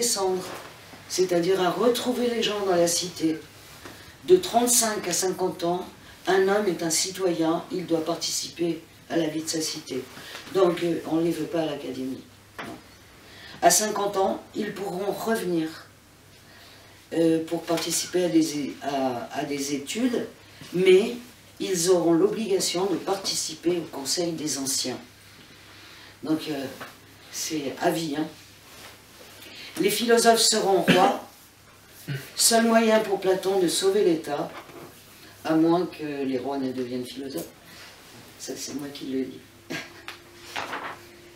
redescendre, c'est-à-dire à retrouver les gens dans la cité. De 35 à 50 ans, un homme est un citoyen, il doit participer à la vie de sa cité. Donc on ne les veut pas à l'académie. À 50 ans, ils pourront revenir pour participer à des études, mais ils auront l'obligation de participer au Conseil des anciens. Donc c'est à vie. Hein. Les philosophes seront rois. Seul moyen pour Platon de sauver l'État, à moins que les rois ne deviennent philosophes. Ça, c'est moi qui le dis.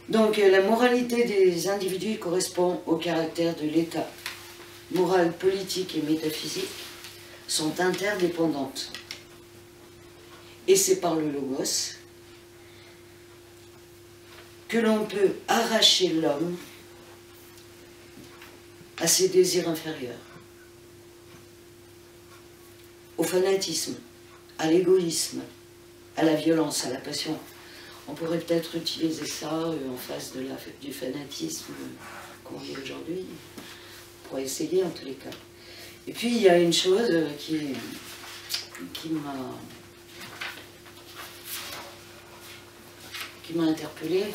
Donc, la moralité des individus correspond au caractère de l'État. Morale, politique et métaphysique sont interdépendantes. Et c'est par le logos que l'on peut arracher l'homme à ses désirs inférieurs, au fanatisme, à l'égoïsme, à la violence, à la passion. On pourrait peut-être utiliser ça en face du fanatisme qu'on vit aujourd'hui. On pourrait essayer en tous les cas. Et puis il y a une chose qui m'a interpellée.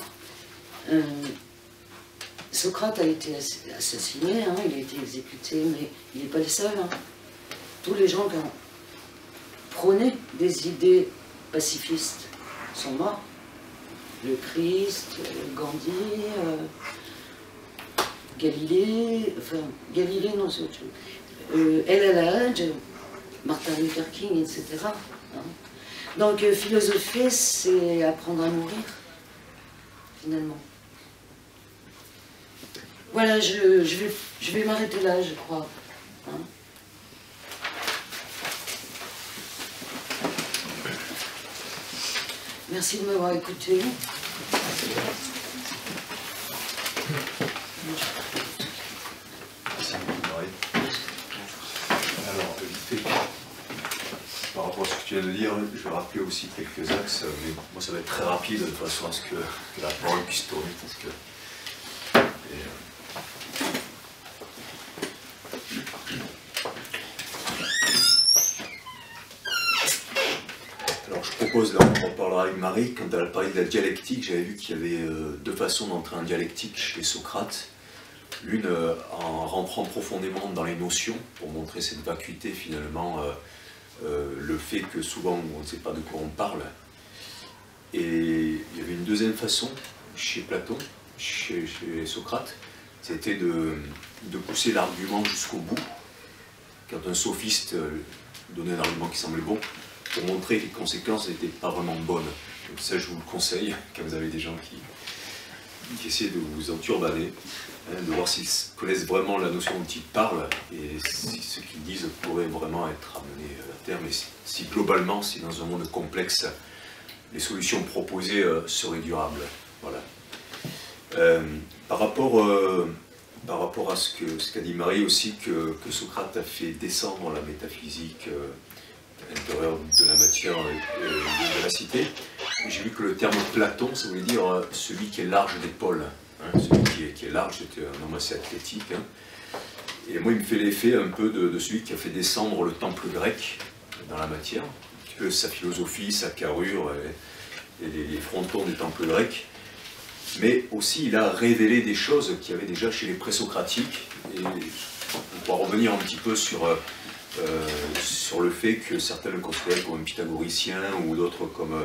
Socrate a été assassiné, hein, il a été exécuté, mais il n'est pas le seul. Hein. Tous les gens qui ont prôné des idées pacifistes sont morts. Le Christ, Gandhi, Galilée, enfin, Galilée, non, c'est autre chose. El Hadj, Martin Luther King, etc. Hein. Donc, philosopher, c'est apprendre à mourir, finalement. Voilà, je vais m'arrêter là, je crois. Hein. Merci de m'avoir écouté. Alors, vite fait, par rapport à ce que tu viens de dire, je vais rappeler aussi quelques axes, mais moi ça va être très rapide de façon à ce que la parole puisse tourner. Parce que, alors je propose, là on en parlera avec Marie, quand elle a parlé de la dialectique, j'avais vu qu'il y avait deux façons d'entrer en dialectique chez Socrate. L'une en rentrant profondément dans les notions, pour montrer cette vacuité finalement, le fait que souvent on ne sait pas de quoi on parle. Et il y avait une deuxième façon chez Platon, chez Socrate, c'était de pousser l'argument jusqu'au bout. Quand un sophiste donnait un argument qui semblait bon, pour montrer que les conséquences n'étaient pas vraiment bonnes. Donc ça, je vous le conseille, quand vous avez des gens qui essaient de vous enturbaner, hein, de voir s'ils connaissent vraiment la notion dont ils parlent, et si ce qu'ils disent pourrait vraiment être amené à terme, et si globalement, si dans un monde complexe, les solutions proposées seraient durables. Voilà. Par rapport à ce qu'a dit Marie aussi, que Socrate a fait descendre la métaphysique à l'intérieur de la matière de la cité, j'ai vu que le terme Platon, ça voulait dire celui qui est large d'épaule. Hein, celui qui est large, c'était un homme assez athlétique. Hein. Et moi, il me fait l'effet un peu de celui qui a fait descendre le temple grec dans la matière, un petit peu sa philosophie, sa carrure et les frontons du temple grec. Mais aussi, il a révélé des choses qu'il y avait déjà chez les présocratiques. Et on pourra revenir un petit peu sur le fait que certains le considèrent comme un pythagoricien ou d'autres comme...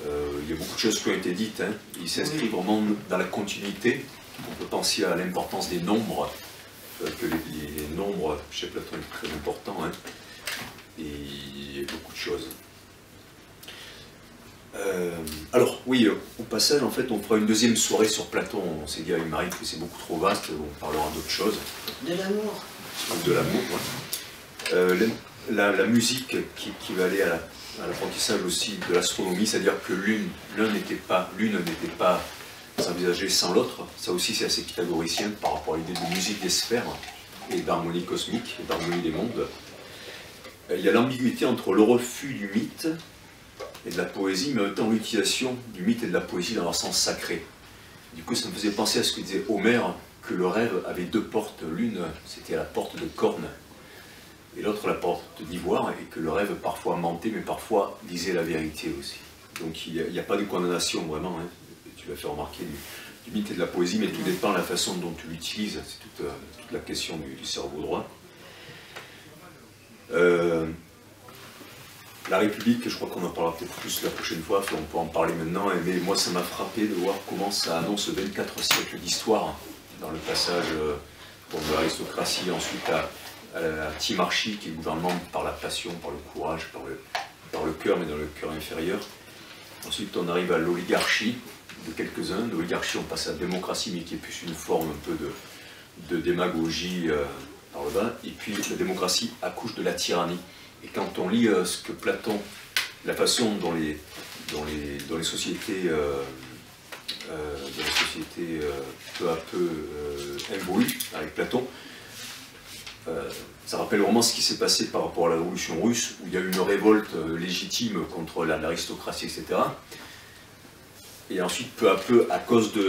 il y a beaucoup de choses qui ont été dites. Hein. Il s'inscrit vraiment dans la continuité. On peut penser à l'importance des nombres, que les nombres chez Platon sont très importants. Hein. Et il y a beaucoup de choses. Alors, oui, au passage, en fait, on fera une deuxième soirée sur Platon. On s'est dit avec Marie que c'est beaucoup trop vaste, on parlera d'autres choses. De l'amour. De l'amour, ouais. La musique qui va aller à l'apprentissage aussi de l'astronomie, c'est-à-dire que l'une n'était pas envisagée sans l'autre. Ça aussi, c'est assez pythagoricien par rapport à l'idée de musique des sphères et d'harmonie cosmique, d'harmonie des mondes. Il y a l'ambiguïté entre le refus du mythe et de la poésie, mais en même temps l'utilisation du mythe et de la poésie dans leur sens sacré. Du coup, ça me faisait penser à ce que disait Homère, que le rêve avait deux portes. L'une, c'était la porte de corne, et l'autre la porte d'ivoire, et que le rêve parfois mentait, mais parfois disait la vérité aussi. Donc il n'y a pas de condamnation vraiment, hein. Tu l'as fait remarquer du mythe et de la poésie, mais tout dépend de la façon dont tu l'utilises, c'est toute la question du cerveau droit. La République, je crois qu'on en parlera peut-être plus la prochaine fois, on peut en parler maintenant, mais moi ça m'a frappé de voir comment ça annonce 24 siècles d'histoire, dans le passage de l'aristocratie, ensuite à la timarchie, qui est le gouvernement par la passion, par le courage, par le cœur, mais dans le cœur inférieur. Ensuite on arrive à l'oligarchie de quelques-uns, l'oligarchie on passe à la démocratie, mais qui est plus une forme un peu de démagogie par le bas, et puis la démocratie accouche de la tyrannie. Et quand on lit ce que Platon, la façon dont les sociétés, peu à peu évoluent avec Platon, ça rappelle vraiment ce qui s'est passé par rapport à la révolution russe, où il y a eu une révolte légitime contre l'aristocratie, etc. Et ensuite, peu à peu, à cause du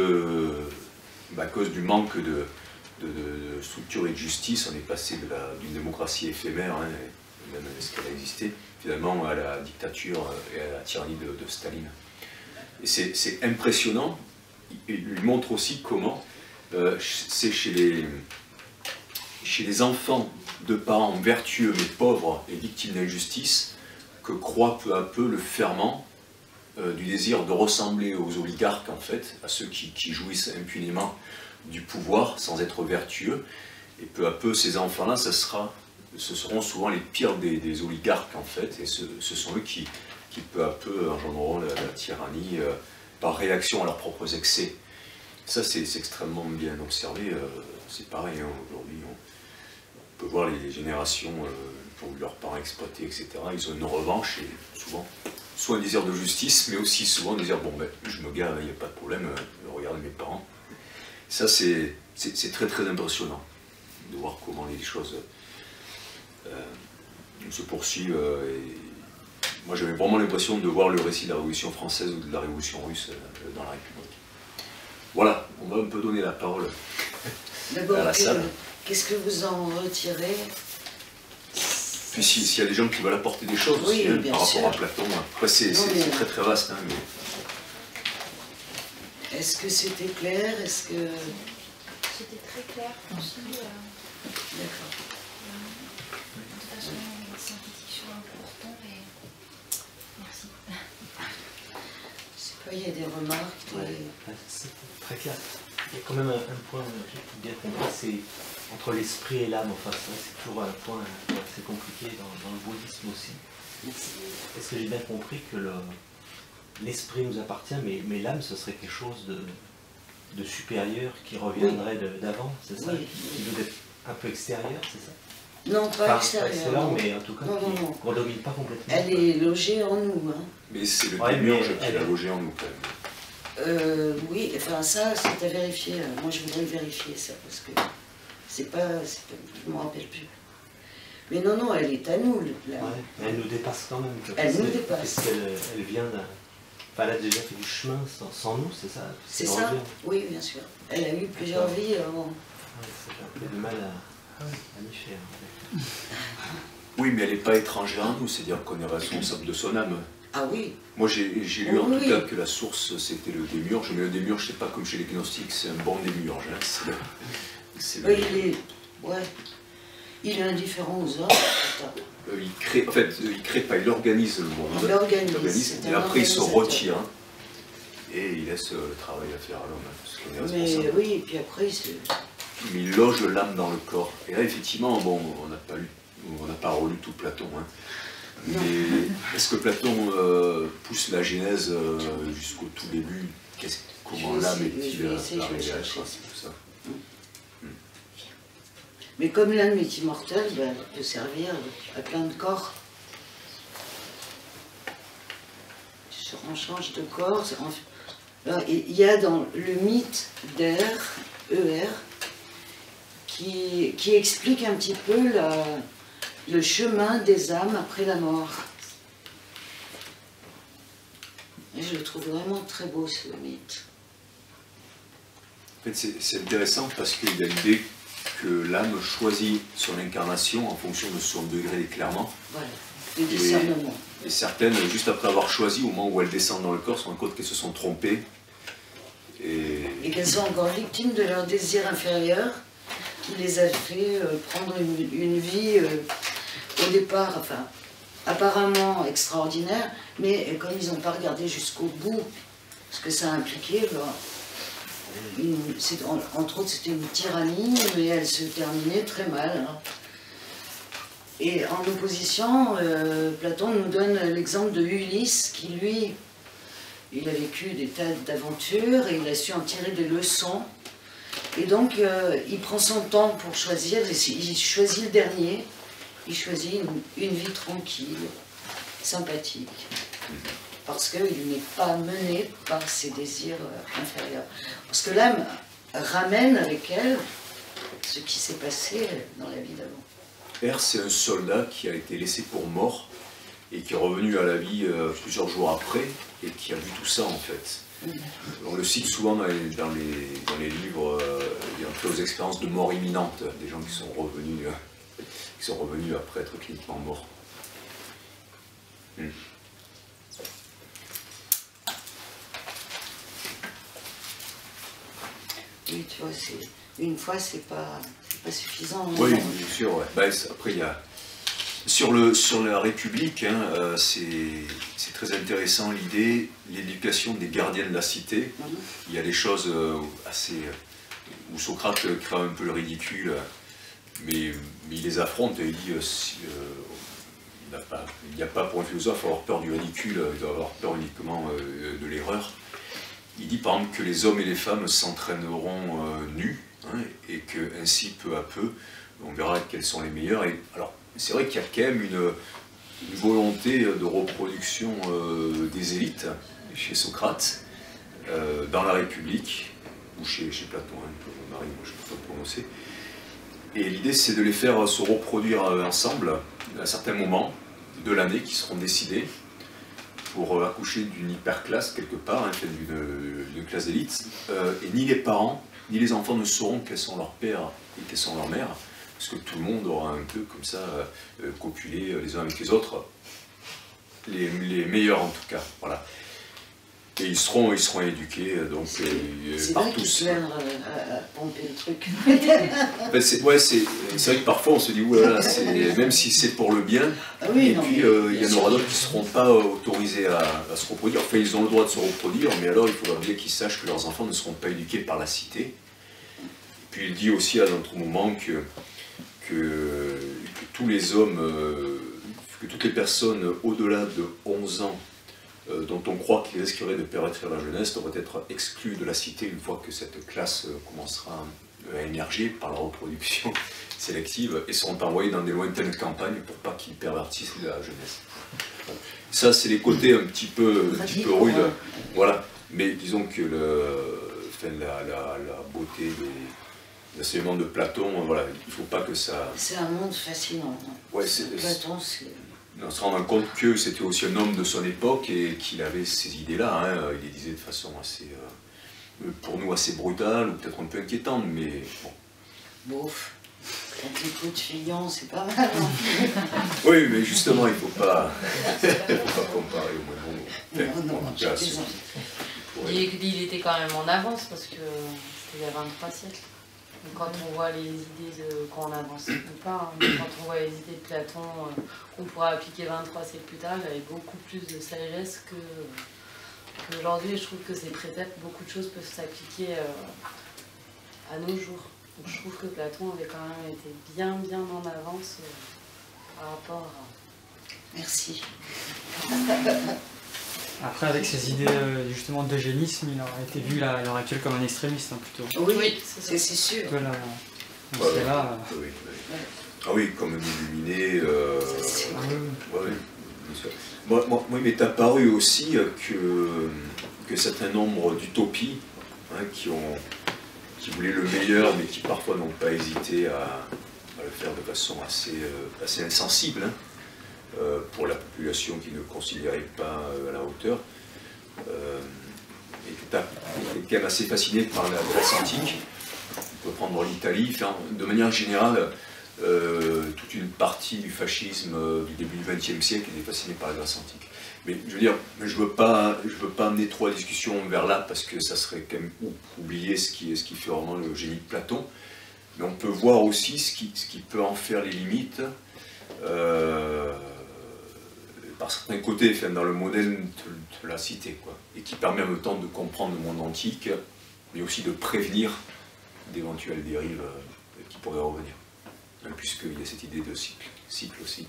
manque de structure et de justice, on est passé d'une démocratie éphémère, hein, même ce qu'elle a existé, finalement à la dictature et à la tyrannie de Staline. Et c'est impressionnant. Il montre aussi comment c'est chez les enfants de parents vertueux mais pauvres et victimes d'injustice que croît peu à peu le ferment du désir de ressembler aux oligarques, en fait, à ceux qui jouissent impunément du pouvoir sans être vertueux. Et peu à peu, ces enfants-là, ce seront souvent les pires des oligarques, en fait, et ce sont eux qui peu à peu engendreront la tyrannie par réaction à leurs propres excès. Ça, c'est extrêmement bien observé. C'est pareil, hein, aujourd'hui, on peut voir les générations qui ont vu leurs parents exploiter, etc. Ils ont une revanche, et souvent, soit un désir de justice, mais aussi souvent un désir, bon, ben, je me gare, il n'y a pas de problème, regardez mes parents. Ça, c'est très très impressionnant de voir comment les choses se poursuivent. Moi, j'avais vraiment l'impression de voir le récit de la Révolution française ou de la Révolution russe dans la République. Voilà, on va un peu donner la parole à la salle. Qu'est-ce que vous en retirez? Puis s'il y a des gens qui veulent apporter des choses oui, aussi, hein, par sûr. rapport à Platon, après c'est très très vaste. Hein, mais... Est-ce que c'était clair? Est-ce que... C'était très clair aussi. D'accord. De toute façon, les scientifiques sont importants et merci. Je sais pas, il y a des remarques. C'est très clair. Il y a quand même un point que j'ai bien compris, c'est entre l'esprit et l'âme. Enfin, c'est toujours un point assez compliqué dans le bouddhisme aussi. Est-ce que j'ai bien compris que l'esprit nous appartient, mais l'âme, ce serait quelque chose de supérieur qui reviendrait d'avant, c'est ça? Qui doit être un peu extérieur, c'est ça? Non, pas extérieur. Mais en tout cas, qu'on ne domine pas complètement. Elle est logée en nous. Hein. Mais c'est le démiurge qui l'a logée en nous, quand même. Oui, enfin ça, c'est à vérifier. Moi, je voudrais vérifier ça, parce que c'est pas, je ne me rappelle plus. Mais non, elle est à nous, là. Ouais, mais elle nous dépasse quand même. Elle nous dépasse. Parce qu'elle vient d'un... Enfin, elle a déjà fait du chemin sans nous, c'est ça? C'est ça? Oui, bien sûr. Elle a eu plusieurs vies avant. J'ai un peu de mal à m'y faire. Oui, mais elle n'est pas étrangère à nous, c'est-à-dire qu'on est responsable de son âme. Ah oui. Moi, j'ai lu en tout cas que la source, c'était le démiurge, mais le démiurge, c'est pas comme chez les gnostiques, c'est un bon démiurge. Hein. Il est indifférent aux hommes. Il crée pas, il organise le monde. Il l'organise. Et après, il se retire et il laisse le travail à faire à l'homme, parce qu'on est responsable. Mais oui, et puis après, mais il loge l'âme dans le corps. Et là, effectivement, bon, on n'a pas relu tout Platon. Hein. Mais est-ce que Platon pousse la Genèse jusqu'au tout début? Comment l'âme est-il arrivée à tout ça? Mais comme l'âme est immortelle, elle peut servir à plein de corps. On change de corps. Alors, il y a dans le mythe d'Er, qui explique un petit peu le chemin des âmes après la mort. Et je le trouve vraiment très beau, ce mythe. fait, c'est intéressant parce qu'il y a l'idée que l'âme choisit son incarnation en fonction de son degré d'éclairement. Voilà, le discernement. Et certaines, juste après avoir choisi, au moment où elles descendent dans le corps, se rendent compte qu'elles se sont trompées. Et qu'elles sont encore victimes de leur désir inférieur qui les a fait prendre une vie au départ, enfin, apparemment extraordinaire, mais comme ils n'ont pas regardé jusqu'au bout ce que ça impliquait, entre autres c'était une tyrannie, mais elle se terminait très mal. Hein. Et en opposition, Platon nous donne l'exemple de Ulysse qui, lui, il a vécu des tas d'aventures et il a su en tirer des leçons. Et donc, il prend son temps pour choisir, il choisit le dernier, il choisit une vie tranquille, sympathique, parce qu'il n'est pas mené par ses désirs inférieurs. Parce que l'âme ramène avec elle ce qui s'est passé dans la vie d'avant. R, c'est un soldat qui a été laissé pour mort et qui est revenu à la vie plusieurs jours après et qui a vu tout ça en fait. On le cite souvent dans les livres aux expériences de mort imminente, des gens qui sont revenus après être cliniquement morts. Oui, tu vois, une fois, c'est pas suffisant. Oui, bien sûr. Ouais. Bah, après, il y a sur la République, hein, c'est très intéressant l'idée, l'éducation des gardiens de la cité. Il y a des choses où Socrate craint un peu le ridicule, mais il les affronte et il dit il n'y a pas pour un philosophe avoir peur du ridicule, il doit avoir peur uniquement de l'erreur. Il dit par exemple que les hommes et les femmes s'entraîneront nus, hein, et que ainsi peu à peu on verra quels sont les meilleurs. Et alors c'est vrai qu'il y a quand même une volonté de reproduction des élites chez Socrate, dans la République, ou chez Platon, hein, Marie, moi je ne peux pas prononcer. Et l'idée c'est de les faire se reproduire ensemble à certains moments de l'année qui seront décidés pour accoucher d'une hyperclasse quelque part, hein, d'une classe d'élite, et ni les parents ni les enfants ne sauront quels sont leurs pères et quelles sont leurs mères, parce que tout le monde aura un peu comme ça copulé les uns avec les autres, les meilleurs en tout cas, voilà. Et ils seront éduqués donc par tous. C'est vrai qu'ils à pomper le truc. Ben c'est vrai que parfois on se dit oulala, même si c'est pour le bien, oui, et puis il y en aura d'autres qui ne seront pas autorisés à se reproduire. Enfin, ils ont le droit de se reproduire, mais alors il faudra bien qu'ils sachent que leurs enfants ne seront pas éduqués par la cité. Et puis il dit aussi à un autre moment que tous les hommes, que toutes les personnes au-delà de 11 ans dont on croit qu'ils risqueraient de pénétrer la jeunesse devraient être exclus de la cité une fois que cette classe commencera à émerger par la reproduction sélective et seront envoyés dans des lointaines campagnes pour pas qu'ils pervertissent la jeunesse. Ça, c'est les côtés un petit peu rudes, voilà. Mais disons que la beauté des enseignements de Platon, voilà, il ne faut pas que ça... C'est un monde fascinant. Ouais, Platon, c'est... On se rend compte que c'était aussi un homme de son époque et qu'il avait ces idées-là. Hein. Il les disait de façon assez, pour nous, assez brutale ou peut-être un peu inquiétante, mais bon. Bof. Quand tu écoutes Fillon, c'est pas mal. Hein. Oui, mais justement, il ne faut pas comparer au moins bon. Non, il était quand même en avance parce que c'était il y a 23 siècles. Quand on voit les idées quand on avance ou pas, hein, quand on voit les idées de Platon qu'on pourra appliquer 23 siècles plus tard, il y avait beaucoup plus de sagesse qu'aujourd'hui. Je trouve que ces préceptes, beaucoup de choses peuvent s'appliquer à nos jours. Donc je trouve que Platon avait quand même été bien en avance par rapport à... Merci. Après, avec ces idées justement d'eugénisme, il aurait été vu à l'heure actuelle comme un extrémiste, hein, plutôt. Oui, c'est sûr. Voilà. Ouais, là, oui. Ah oui, comme un illuminé. Oui, bien sûr. Moi, il m'est apparu aussi que certain nombre d'utopies, hein, qui voulaient le meilleur, mais qui parfois n'ont pas hésité à le faire de façon assez insensible, hein. Pour la population qui ne considérait pas à la hauteur. et que tu es quand même assez fasciné par la Grèce antique. On peut prendre l'Italie, enfin, de manière générale, toute une partie du fascisme du début du XXe siècle était fascinée par la Grèce antique. Mais je veux dire, je veux pas amener trop la discussion vers là, parce que ça serait quand même oublier ce qui fait vraiment le génie de Platon. Mais on peut voir aussi ce qui peut en faire les limites, par certains côtés, enfin, dans le modèle de la cité, quoi, et qui permet en même temps de comprendre le monde antique, mais aussi de prévenir d'éventuelles dérives qui pourraient revenir, puisqu'il y a cette idée de cycle aussi.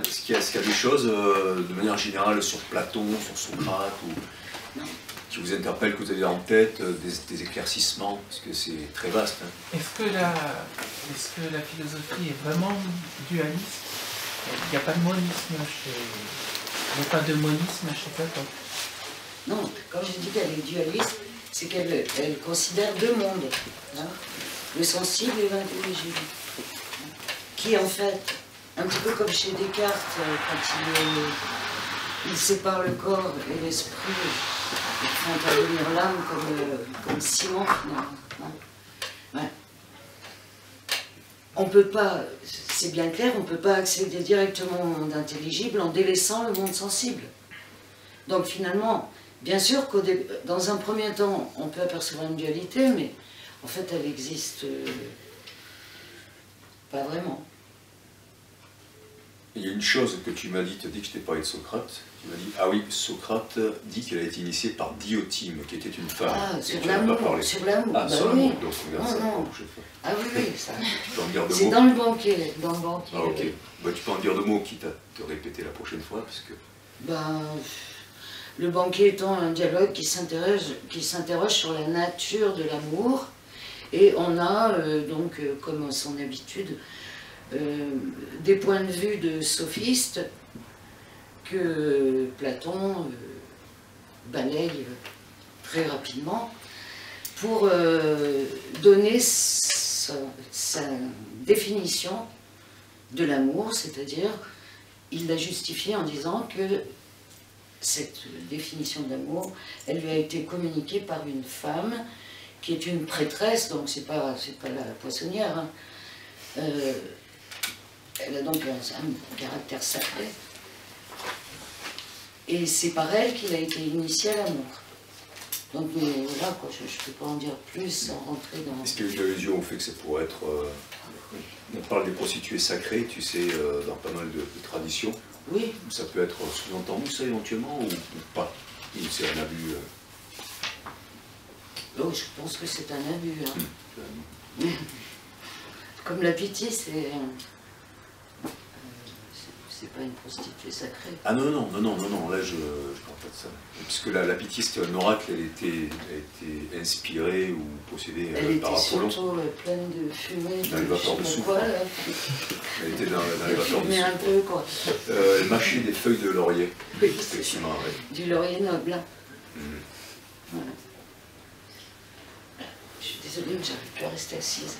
Est-ce qu'il y a des choses, de manière générale, sur Platon, sur Socrate, qui vous interpellent, que vous avez en tête, des éclaircissements, parce que c'est très vaste. Hein. Est-ce que la philosophie est vraiment dualiste? Il n'y a pas de monisme il n'y a pas de monisme chez Platon. Non, quand je dis qu'elle est dualiste, c'est qu'elle considère deux mondes, hein, le sensible et l'intelligible, qui en fait, un petit peu comme chez Descartes, quand il sépare le corps et l'esprit, il fait intervenir l'âme comme ciment finalement. Hein. Ouais. On peut pas, c'est bien clair, on ne peut pas accéder directement au monde intelligible en délaissant le monde sensible. Donc finalement, bien sûr que dans un premier temps, on peut apercevoir une dualité, mais en fait elle n'existe pas vraiment. Il y a une chose que tu m'as dit, tu as dit que je t'ai parlé de Socrate. Tu m'as dit, ah oui, Socrate dit qu'elle a été initiée par Diotime, qui était une femme. Ah, sur l'amour, sur l'amour. Ah, bah sur oui. l'amour, donc regarde ça la prochaine fois. Ah oui, oui, ça. Tu peux en dire deux C'est mots. dans le banquet, Ah, ok. oui. Bah, tu peux en dire deux mots, quitte à te répéter la prochaine fois, parce que... Ben, le banquet étant un dialogue qui s'interroge sur la nature de l'amour, et on a donc, comme à son habitude, des points de vue de sophistes que Platon balaye très rapidement pour donner sa définition de l'amour, c'est-à-dire il l'a justifié en disant que cette définition de l'amour, elle lui a été communiquée par une femme qui est une prêtresse, donc c'est pas la poissonnière, hein. Elle a donc un caractère sacré. Et c'est par elle qu'il a été initié à l'amour. Donc voilà, quoi, je ne peux pas en dire plus sans rentrer dans... Est-ce qu'il y a eu allusion au fait que ça pourrait être... on parle des prostituées sacrées, tu sais, dans pas mal de traditions. Oui. Ça peut être sous-entendu, ça, éventuellement, ou pas? Ou c'est un abus Oh, je pense que c'est un abus. Hein. Comme la pitié, c'est pas une prostituée sacrée. Ah non, là je parle pas de ça. Puisque la pitié c'était un oracle, elle était inspirée ou possédée par Apollon. Elle était surtout pleine de fumée, dans les vapeurs de soufre. Elle était dans les vapeurs de soufre. un peu, quoi. Elle mâchait des feuilles de laurier. Oui, Effectivement, ouais. Du laurier noble. Hein. Voilà. Je suis désolée, mais j'arrive plus à rester assise.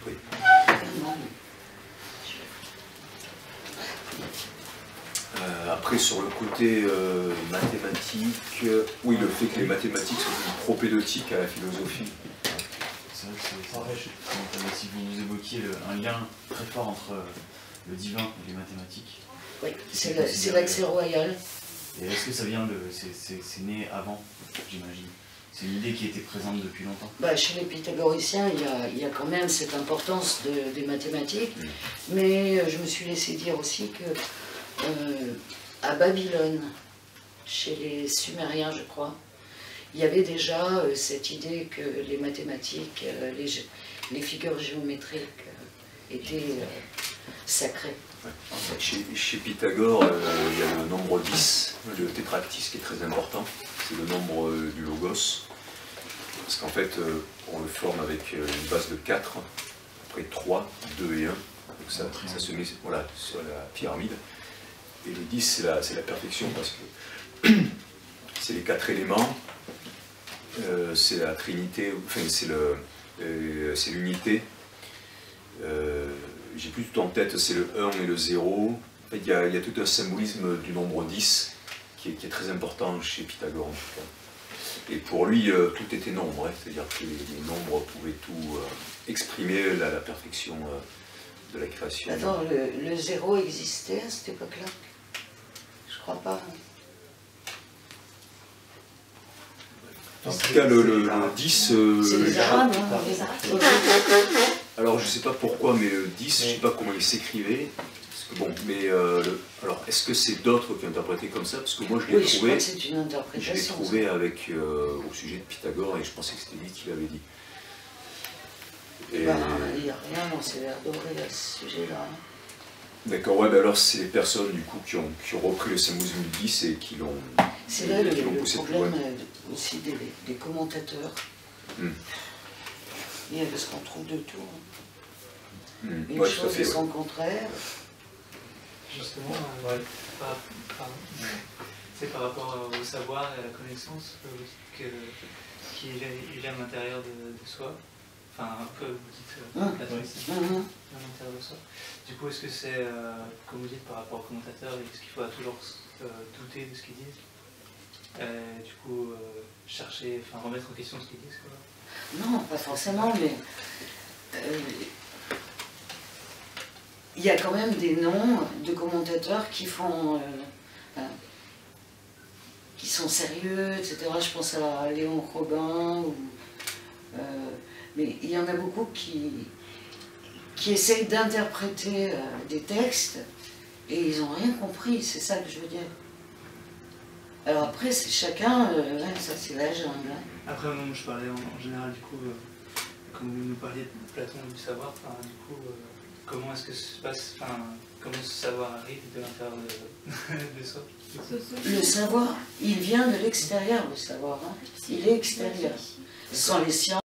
Oui. Après, sur le côté mathématique, oui, le fait que les mathématiques sont propédeutiques à la philosophie. C'est vrai que si vous évoquiez un lien très fort entre le divin et les mathématiques. Oui, c'est l'accès royal. Et est-ce que ça vient c'est né avant, j'imagine? C'est une idée qui était présente depuis longtemps. Bah, chez les pythagoriciens, il y a quand même cette importance des mathématiques, mais je me suis laissé dire aussi que à Babylone, chez les Sumériens, je crois, il y avait déjà cette idée que les mathématiques, les figures géométriques étaient sacrées. Ouais. En fait, chez Pythagore, il y a le nombre 10, le tétractys qui est très important, c'est le nombre du logos, parce qu'en fait, on le forme avec une base de 4, après 3, 2 et 1, donc ça se met voilà, sur la pyramide. Et le 10, c'est la perfection, parce que c'est les 4 éléments, c'est la trinité, enfin c'est l'unité, j'ai plus tout en tête, c'est le 1 et le 0. En fait, il y a tout un symbolisme du nombre 10 qui est très important chez Pythagore en tout cas. Et pour lui, tout était nombre, hein, c'est-à-dire que les nombres pouvaient tout exprimer la perfection de la création. Attends, le 0 existait à cette époque-là? Je crois pas. En tout cas, le 10... c'est les Arabes, hein, les Arabes. Alors, je ne sais pas pourquoi, mais le 10, je ne sais pas comment il s'écrivait. Bon, mais alors, est-ce que c'est d'autres qui ont interprété comme ça? Parce que moi, je l'ai trouvé. Je crois que c'est une interprétation. Je l'ai trouvé avec, au sujet de Pythagore, et je pensais que c'était lui qui l'avait dit. Il n'y a rien dans ces vers dorés à ce sujet-là. Hein. D'accord, ouais, ben alors c'est les personnes du coup qui ont repris le symbolisme du 10 et qui l'ont. C'est là le problème aussi des commentateurs. Parce qu'on trouve de tout. Une chose et son contraire. Justement, c'est par rapport au savoir et à la connaissance qui est à l'intérieur de soi. Enfin, un peu, vous dites, l'atomisme, à l'intérieur de soi. Du coup, est-ce que c'est, comme vous dites, par rapport aux commentateurs, est-ce qu'il faudra toujours douter de ce qu'ils disent? Du coup, chercher, enfin, remettre en question ce qu'ils disent, quoi? Non, pas forcément, mais il y a quand même des noms de commentateurs qui font, qui sont sérieux, etc. Je pense à Léon Robin, mais il y en a beaucoup qui essayent d'interpréter des textes et ils n'ont rien compris, c'est ça que je veux dire. Alors après, c'est chacun, ça c'est la jungle. Hein. Après, non, je parlais en général, du coup, comme vous nous parliez de Platon et du savoir, du coup, comment est-ce que se passe, comment ce savoir arrive de l'intérieur de soi? Le savoir, il vient de l'extérieur, le savoir. Hein. Il est extérieur. Ce sont les sciences.